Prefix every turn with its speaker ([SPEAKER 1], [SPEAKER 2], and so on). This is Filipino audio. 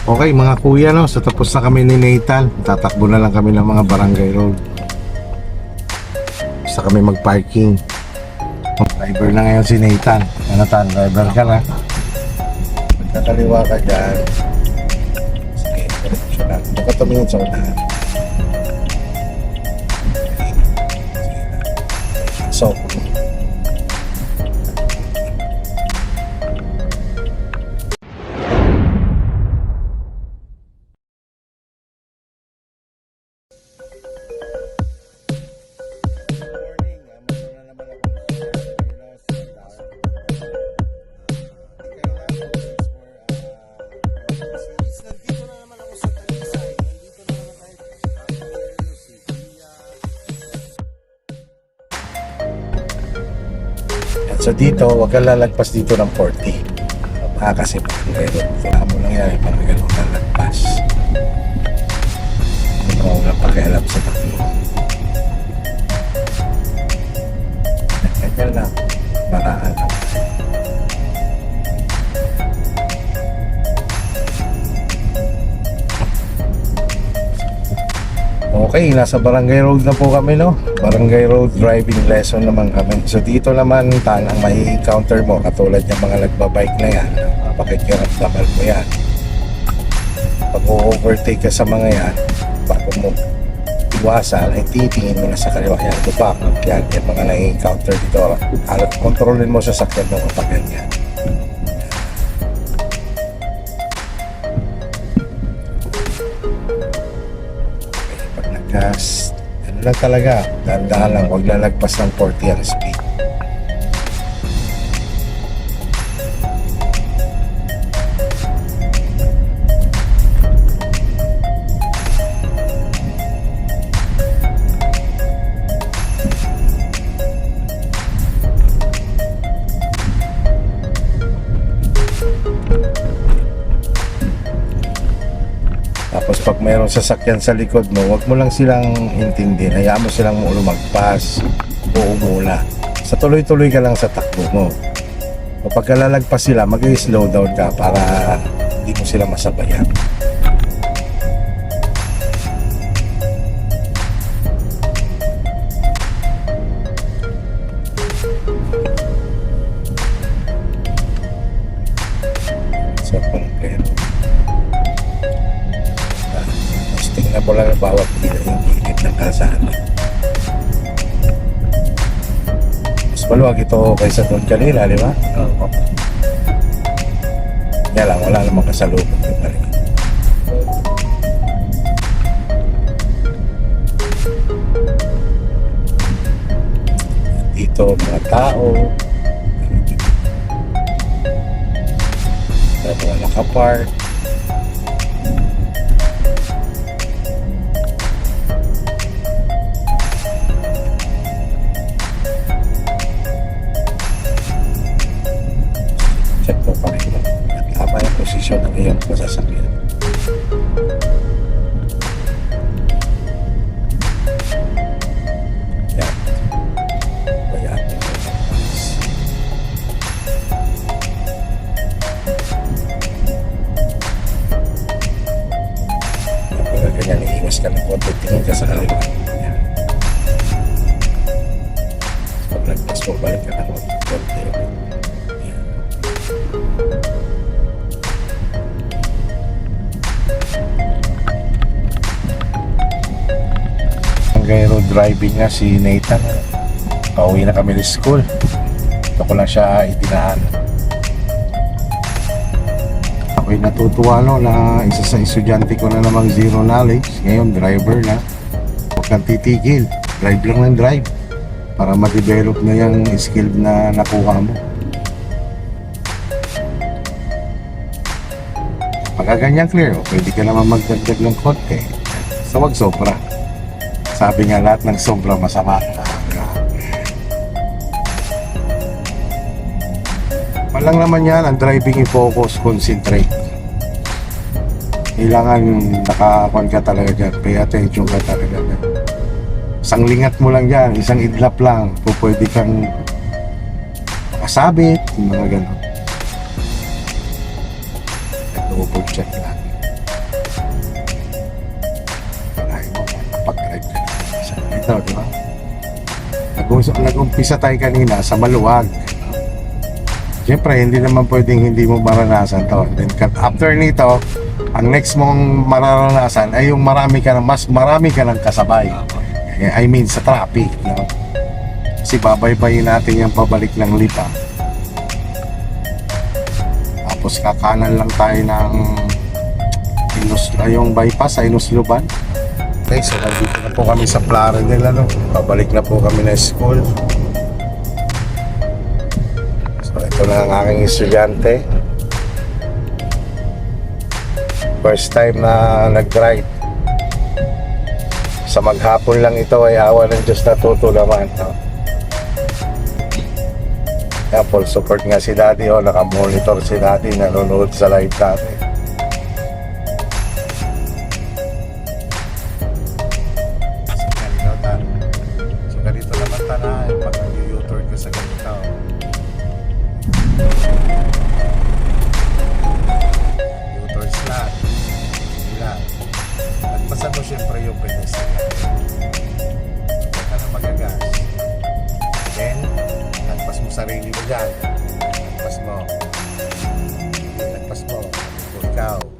[SPEAKER 1] Okay mga kuya, no, so tapos na kami ni Nathan. Tatakbo na lang kami ng mga barangay road. Basta kami mag-parking. Driver na ngayon si Nathan. Ano tan, driver ka na. Pagkakaliwa ka dyan. Sige, diretso lang. Baka tumingin sa unahan. So, so dito, huwag kang lalagpas dito ng 40. Kasi wala mo lang yan, parang ganun lalagpas. Hindi mo wala pakialam sa takbo. Ganyan lang, maraan lang. Okay, nasa Barangay Road na po kami, no? Barangay Road driving lesson naman kami. So dito naman tan ang may encounter mo katulad ng mga nagbabike na yan. Pakikiramdaman mo yan. Pag o-overtake ka sa mga yan, bago mo iwasan, ay titingin mo na sa kaliwa. Yan, tupak. Yan, yung mga na-encounter dito. Kontrolin mo sa sakyan mo kapag ganyan. Gas, ano lang talaga, dahan-dahan lang, huwag lalagpas ng 40 ang speed. Tapos pag mayroong sasakyan sa likod mo, wag mo lang silang intindihin. Hayaan mo silang lumagpas o umula. Sa tuloy-tuloy ka lang sa takbo mo. O pagka lalagpas sila, mag-slow down ka para hindi mo sila masabayan. So, tingnan mo lang ang bawat yung gilid ng kalsada. Mas maluwag ito kaysa doon kanina, di ba? Oo. Kaya lang, wala namang kasalubong yung kanina. Dito, mga tao. Mga nakapark. Check mo pa rin at tama yung posisyon ng iyong masasakyan. Yan. Kaya pag ganyan, iiwas ka ng konti, tingin ka sa kaliwa. Yan. Pag nagpas mo, balik ka ng konti. Barangay Road driving nga si Nathan. Pauwi na kami ng school. Ito ko lang siya itinaan. Ako'y natutuwa na isa sa estudyante ko na namang zero knowledge. Ngayon driver na. Huwag kang titigil. Drive lang ng drive para ma-develop na yung skill na nakuha mo. Pagka ganyan clear, pwede ka naman magdagdag ng konti. So wag sobra. Sabi nga lahat ng sobra masama. Walang naman yan, ang driving i-focus, concentrate. Kailangan nakakuan ka talaga dyan, pay attention ka talaga dyan. Isang lingat mo lang dyan, isang idlap lang, pwede kang makasabit, yung mga gano'n. Double check lang. Ito, di ba? Nag-umpisa tayo kanina sa maluwag. Siyempre, hindi naman pwedeng hindi mo maranasan to. Then, after nito, ang next mong mararanasan ay yung mas marami ka ng kasabay. I mean, sa traffic, no? Kasi babaybayin natin yung pabalik ng Lipa. Tapos kakanan lang tayo ng yung bypass sa Inusluban. Okay, so nandito na po kami sa Plaridel, ano? Pabalik na po kami na school. So ito na ang aking estudyante. First time na nag-drive. Sa maghapon lang ito ay awa ng Diyos natuto naman, no? Kaya full support nga si Daddy, oh, naka-monitor si Daddy, nanonood sa live natin. So ganito naman tanay, pag nag-u-turn ka sa ganito. U-turn slot. Ilan. Nagpasan mo siyempre yung pedestrian. Huwag ka na magagas. Then, nagpas mo sarili mo dyan. Nagpas mo. Nagpas mo. Ikaw.